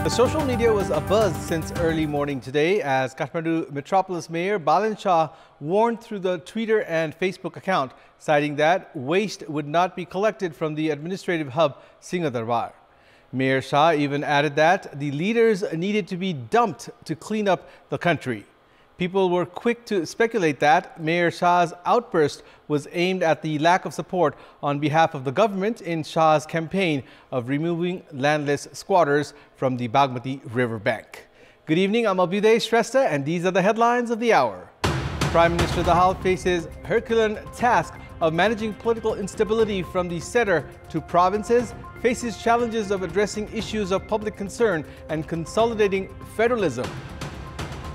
The social media was abuzz since early morning today as Kathmandu Metropolis Mayor Balan Shah warned through the Twitter and Facebook account, citing that waste would not be collected from the administrative hub Singadarbar. Mayor Shah even added that the leaders needed to be dumped to clean up the country. People were quick to speculate that Mayor Shah's outburst was aimed at the lack of support on behalf of the government in Shah's campaign of removing landless squatters from the Bagmati river bank. Good evening, I'm Abhyuday Shrestha and these are the headlines of the hour. Prime Minister Dahal faces Herculean task of managing political instability from the centre to provinces, faces challenges of addressing issues of public concern and consolidating federalism.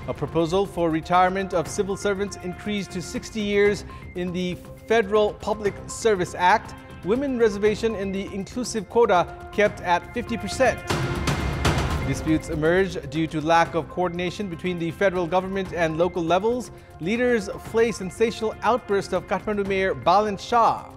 A proposal for retirement of civil servants increased to 60 years in the Federal Public Service Act. Women reservation in the inclusive quota kept at 50%. Disputes emerged due to lack of coordination between the federal government and local levels. Leaders flay sensational outburst of Kathmandu Mayor Balan Shah.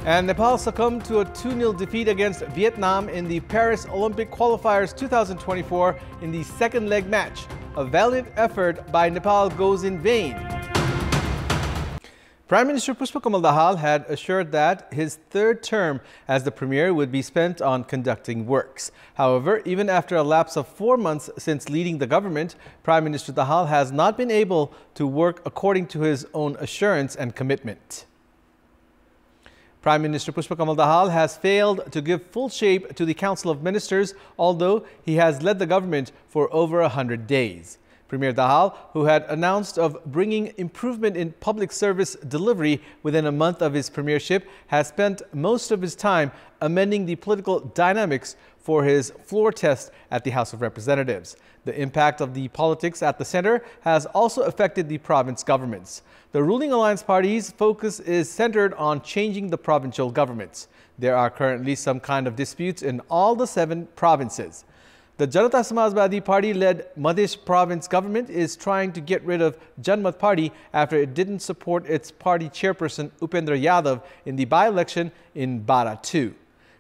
And Nepal succumbed to a 2-0 defeat against Vietnam in the Paris Olympic Qualifiers 2024 in the second leg match. A valiant effort by Nepal goes in vain. Prime Minister Pushpakamal Dahal had assured that his third term as the Premier would be spent on conducting works. However, even after a lapse of 4 months since leading the government, Prime Minister Dahal has not been able to work according to his own assurance and commitment. Prime Minister Pushpakamal Dahal has failed to give full shape to the Council of Ministers, although he has led the government for over 100 days. Premier Dahal, who had announced of bringing improvement in public service delivery within a month of his premiership, has spent most of his time amending the political dynamics for his floor test at the House of Representatives. The impact of the politics at the centre has also affected the province governments. The ruling alliance party's focus is centred on changing the provincial governments. There are currently some kind of disputes in all the 7 provinces. The Janata Samajwadi Party-led Madhya province government is trying to get rid of Janmat Party after it didn't support its party chairperson Upendra Yadav in the by-election in Bara 2.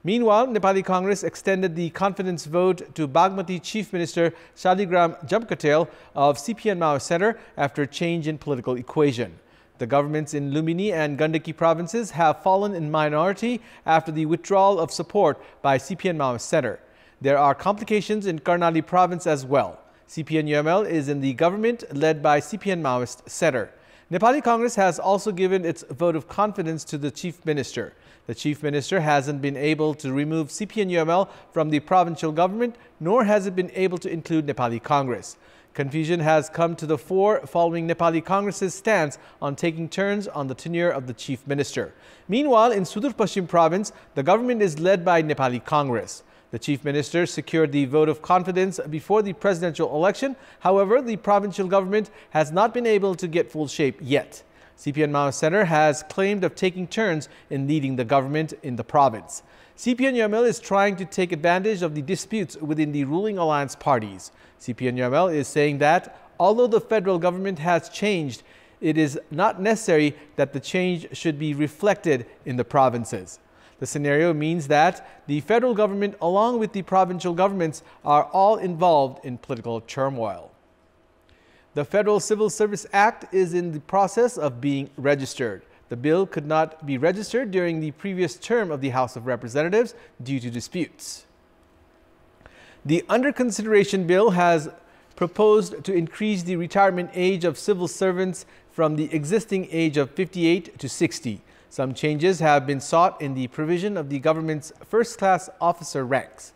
Meanwhile, Nepali Congress extended the confidence vote to Bagmati Chief Minister Shaligram Jamkatel of CPN Maoist Centre after a change in political equation. The governments in Lumbini and Gandaki provinces have fallen in minority after the withdrawal of support by CPN Maoist Centre. There are complications in Karnali province as well. CPN-UML is in the government led by CPN Maoist Centre. Nepali Congress has also given its vote of confidence to the Chief Minister. The Chief Minister hasn't been able to remove CPN-UML from the provincial government, nor has it been able to include Nepali Congress. Confusion has come to the fore following Nepali Congress's stance on taking turns on the tenure of the Chief Minister. Meanwhile, in Sudur Paschim province, the government is led by Nepali Congress. The Chief Minister secured the vote of confidence before the presidential election. However, the provincial government has not been able to get full shape yet. CPN Maoist Centre has claimed of taking turns in leading the government in the province. CPN-UML is trying to take advantage of the disputes within the ruling alliance parties. CPN-UML is saying that although the federal government has changed, it is not necessary that the change should be reflected in the provinces. The scenario means that the federal government along with the provincial governments are all involved in political turmoil. The Federal Civil Service Act is in the process of being registered. The bill could not be registered during the previous term of the House of Representatives due to disputes. The under consideration bill has proposed to increase the retirement age of civil servants from the existing age of 58 to 60. Some changes have been sought in the provision of the government's first-class officer ranks.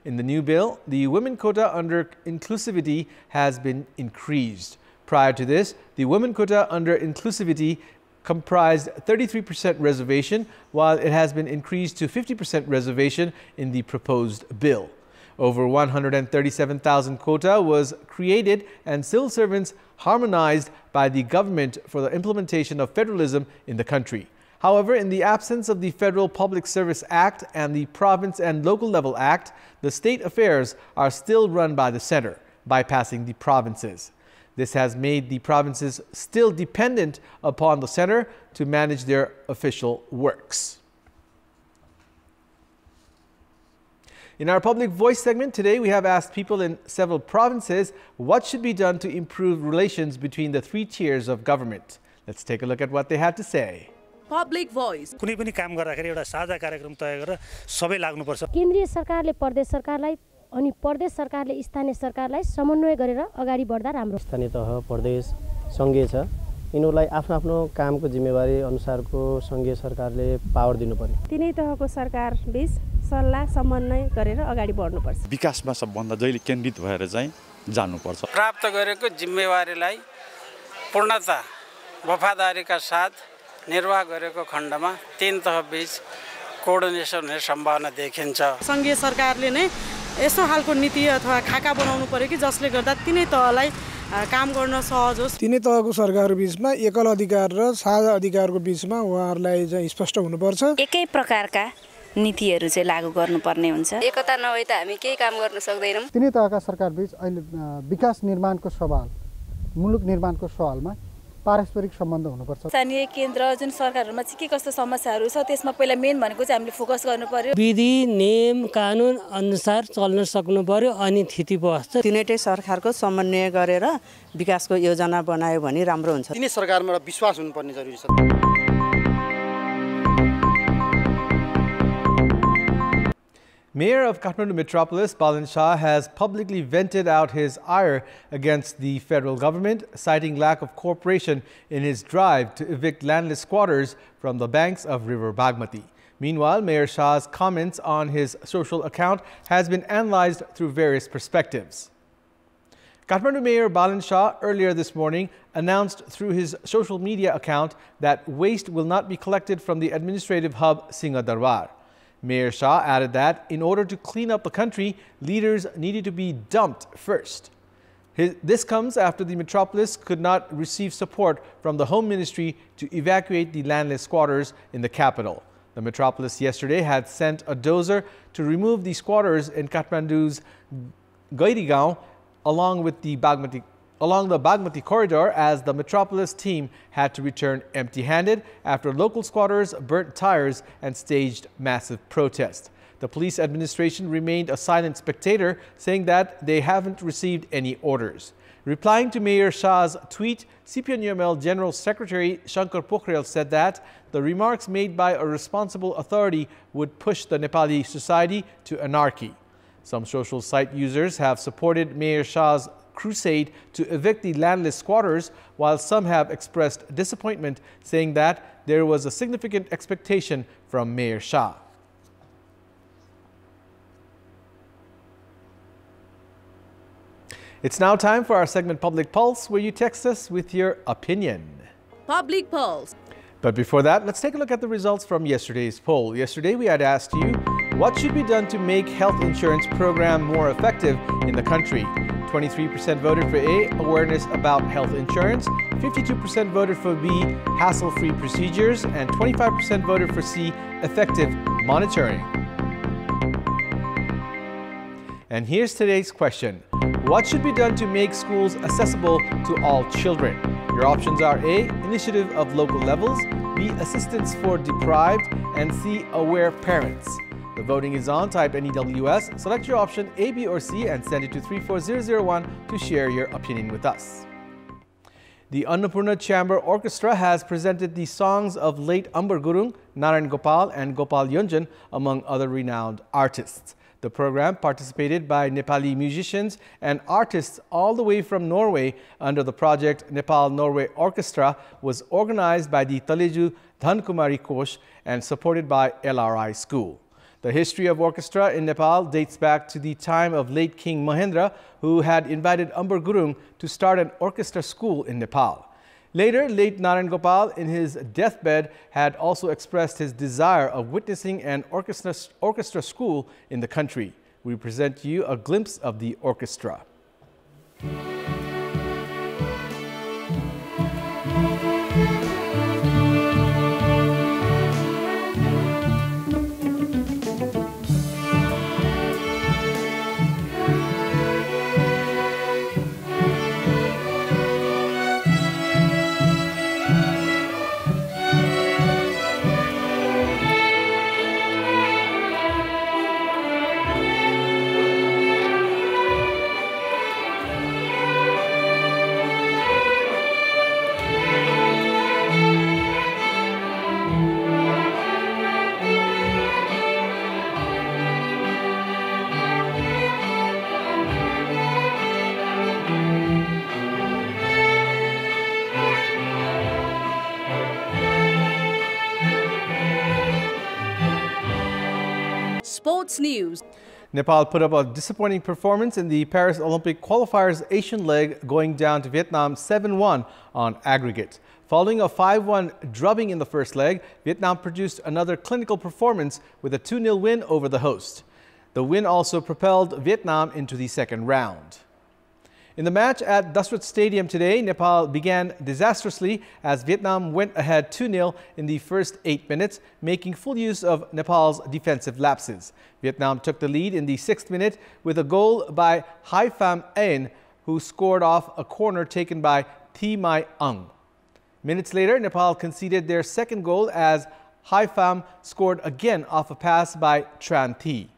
In the new bill, the women quota under inclusivity has been increased. Prior to this, the women quota under inclusivity comprised 33% reservation, while it has been increased to 50% reservation in the proposed bill. Over 137,000 quota was created and civil servants harmonized by the government for the implementation of federalism in the country. However, in the absence of the Federal Public Service Act and the Province and Local Level Act, the state affairs are still run by the centre, bypassing the provinces. This has made the provinces still dependent upon the centre to manage their official works. In our Public Voice segment today, we have asked people in several provinces what should be done to improve relations between the three tiers of government. Let's take a look at what they had to say. Public Voice. कुनै पनि काम गर्दाखेरि एउटा साझा कार्यक्रम तय गरेर सबै लाग्नुपर्छ। केन्द्रीय सरकारले प्रदेश सरकारलाई अनि प्रदेश सरकारले स्थानीय सरकारलाई समन्वय गरेर अगाडि बढ्दा राम्रो। स्थानीय तह प्रदेश संघीय छ यिनीहरूलाई आफ्नो आफ्नो कामको जिम्मेवारी अनुसारको संघीय सरकारले पावर दिनु पर्यो। तिनै तहको सरकार बीच सल्लाह समन्वय गरेर अगाडि बढ्नुपर्छ। विकासमा सबभन्दा जहिले केन्द्रित भएर चाहिँ जानुपर्छ। प्राप्त गरेको जिम्मेवारीलाई पूर्णता वफादारीका साथ निर्वाह गरेको खण्डमा तीन तह बीच कोअर्डिनेसन हुने सम्भावना देखिन्छ। संघीय सरकारले नै यस्तो खालको नीति अथवा खाका बनाउनु पर्यो कि जसले गर्दा तिनै तहलाई काम गर्न सहज होस्। तिनै तहको सरकारको बीचमा एकल अधिकार र साझा अधिकारको बीचमा उहाँहरूलाई चाहिँ स्पष्ट हुनुपर्छ। एकै प्रकारका नीतिहरू चाहिँ लागू गर्नुपर्ने हुन्छ। एकता नभए त हामी केही काम गर्न सक्दैनौँ। तिनै तहका सरकार बीच अहिले विकास निर्माणको सवाल मुलुक निर्माणको सवालमा पारस्परिक सम्बन्ध हुनुपर्छ। स्थानीय केन्द्र जुन सरकारहरुमा चाहिँ के कस्तो समस्याहरू छ त्यसमा पहिला मेन भनेको चाहिँ हामीले फोकस गर्नु पर्यो। विधि नियम कानुन अनुसार चल्न सक्नु पर्यो अनि स्थिति बस्छ। तिनैटै सरकारको समन्वय गरेर विकासको योजना बनायो भने राम्रो हुन्छ। तिनै सरकारमा एउटा विश्वास हुनुपर्ने जरुरी छ। Mayor of Kathmandu Metropolis, Balin Shah, has publicly vented out his ire against the federal government, citing lack of cooperation in his drive to evict landless squatters from the banks of River Bagmati. Meanwhile, Mayor Shah's comments on his social account has been analyzed through various perspectives. Kathmandu Mayor Balin Shah earlier this morning announced through his social media account that waste will not be collected from the administrative hub Singha Darbar. Mayor Shah added that in order to clean up the country, leaders needed to be dumped first. This comes after the metropolis could not receive support from the Home Ministry to evacuate the landless squatters in the capital. The metropolis yesterday had sent a dozer to remove the squatters in Kathmandu's Gairigaon along the Bagmati corridor, as the metropolis team had to return empty-handed after local squatters burnt tires and staged massive protest. The police administration remained a silent spectator, saying that they haven't received any orders. Replying to Mayor Shah's tweet, CPN-UML General Secretary Shankar Pokhriyal said that the remarks made by a responsible authority would push the Nepali society to anarchy. Some social site users have supported Mayor Shah's crusade to evict the landless squatters, while some have expressed disappointment, saying that there was a significant expectation from Mayor Shah. It's now time for our segment Public Pulse, where you text us with your opinion. Public Pulse. But before that, let's take a look at the results from yesterday's poll. Yesterday, we had asked you, what should be done to make health insurance program more effective in the country? 23% voted for A, awareness about health insurance, 52% voted for B, hassle-free procedures, and 25% voted for C, effective monitoring. And here's today's question. What should be done to make schools accessible to all children? Your options are A, initiative of local levels, B, assistance for deprived, and C, aware parents. The voting is on. Type NEWS, select your option A, B, or C, and send it to 34001 to share your opinion with us. The Annapurna Chamber Orchestra has presented the songs of late Ambar Gurung, Narayan Gopal, and Gopal Yonjan, among other renowned artists. The program, participated by Nepali musicians and artists all the way from Norway under the project Nepal-Norway Orchestra, was organized by the Taleju Dhankumari Kosh and supported by LRI School. The history of orchestra in Nepal dates back to the time of late King Mahendra, who had invited Ambar Gurung to start an orchestra school in Nepal. Later, late Narayan Gopal, in his deathbed, had also expressed his desire of witnessing an orchestra school in the country. We present to you a glimpse of the orchestra. Sports News. Nepal put up a disappointing performance in the Paris Olympic qualifiers Asian leg, going down to Vietnam 7-1 on aggregate. Following a 5-1 drubbing in the first leg, Vietnam produced another clinical performance with a 2-0 win over the host. The win also propelled Vietnam into the second round. In the match at Dasrat Stadium today, Nepal began disastrously as Vietnam went ahead 2-0 in the first 8 minutes, making full use of Nepal's defensive lapses. Vietnam took the lead in the 6th minute with a goal by Hai Pham Anh, who scored off a corner taken by Thi Mai Ang. Minutes later, Nepal conceded their second goal as Hai Pham scored again off a pass by Tran Thi.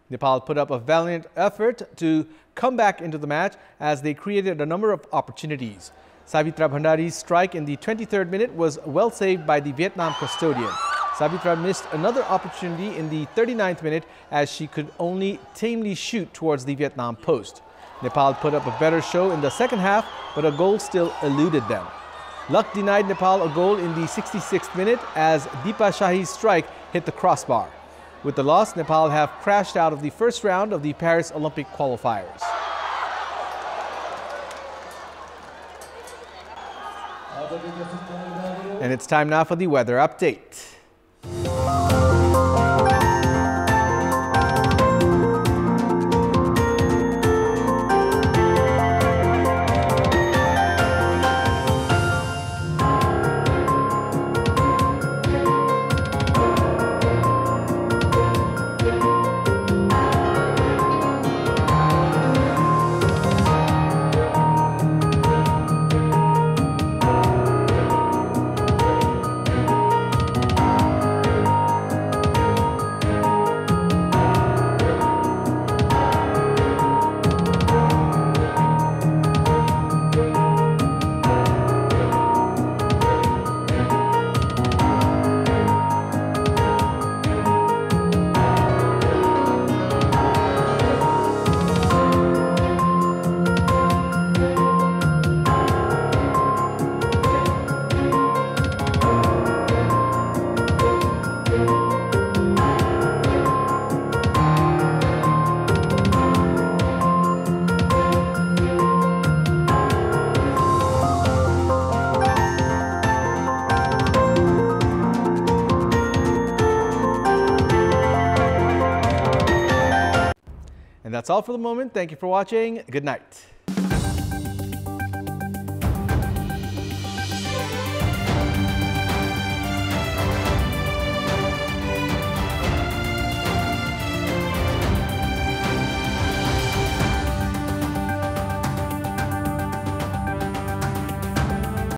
Nepal put up a valiant effort to come back into the match as they created a number of opportunities. Savitra Bhandari's strike in the 23rd minute was well saved by the Vietnam custodian. Savitra missed another opportunity in the 39th minute as she could only tamely shoot towards the Vietnam post. Nepal put up a better show in the second half, but a goal still eluded them. Luck denied Nepal a goal in the 66th minute as Deepa Shahi's strike hit the crossbar. With the loss, Nepal have crashed out of the first round of the Paris Olympic qualifiers. And it's time now for the weather update. And that's all for the moment. Thank you for watching. Good night.